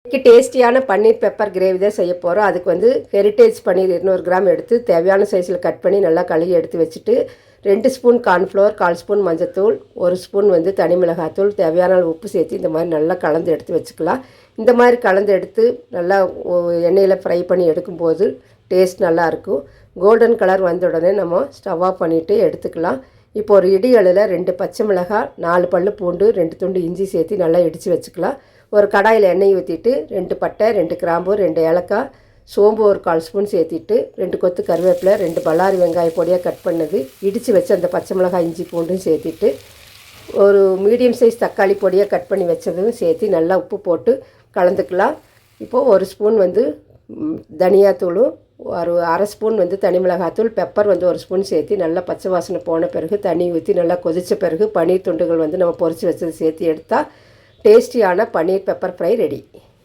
இன்றைக்கி டேஸ்டியான பன்னீர் pepper gravy தான் செய்ய போகிறோம். அதுக்கு வந்து ஹெரிட்டேஜ் பன்னீர் 200 கிராம் எடுத்து தேவையான சைஸில் கட் பண்ணி நல்லா கழுவி எடுத்து வச்சுட்டு 2 ஸ்பூன் கார்ன்ஃப்ளவர், 1/4 ஸ்பூன் மஞ்சத்தூள், 1 ஸ்பூன் வந்து தனி மிளகாத்தூள், தேவையான உப்பு சேர்த்து இந்த மாதிரி நல்லா கலந்து எடுத்து வச்சுக்கலாம். இந்த மாதிரி கலந்து எடுத்து நல்லா எண்ணெயில் ஃப்ரை பண்ணி எடுக்கும்போது டேஸ்ட் நல்லாயிருக்கும். கோல்டன் கலர் வந்த உடனே நம்ம ஸ்டவ் ஆஃப் பண்ணிவிட்டு எடுத்துக்கலாம். இப்போ ஒரு இடிகளில் 2 பச்சை மிளகாய், 4 பல்லு பூண்டு, 2 துண்டு இஞ்சி சேர்த்து நல்லா இடித்து வச்சுக்கலாம். ஒரு கடாயில் எண்ணெய் ஊற்றிட்டு 2 பட்டை, 2 கிராம்பு, 2 ஏலக்காய், சோம்பு ஒரு 1/4 ஸ்பூன் சேர்த்திட்டு 2 கொத்து கருவேப்பிலை, 2 பல்லாரி வெங்காய பொடியாக கட் பண்ணது, இடித்து வச்சு அந்த பச்சை மிளகாய், இஞ்சி பூண்டும் சேர்த்திட்டு ஒரு மீடியம் சைஸ் தக்காளி பொடியாக கட் பண்ணி வச்சதும் சேர்த்து நல்லா உப்பு போட்டு கலந்துக்கலாம். இப்போது 1 ஸ்பூன் வந்து தனியாத்தூளும், ஒரு 1/2 ஸ்பூன் வந்து தனி மிளகாத்தூள், பெப்பர் வந்து 1 ஸ்பூன் சேர்த்து நல்லா பச்சை வாசனை போன பிறகு தண்ணி ஊற்றி நல்லா கொதித்த பிறகு பன்னீர் துண்டுகள் வந்து நம்ம பொரித்து வச்சது சேர்த்து எடுத்தால் டேஸ்டியான பன்னீர் பெப்பர் ஃப்ரை ரெடி.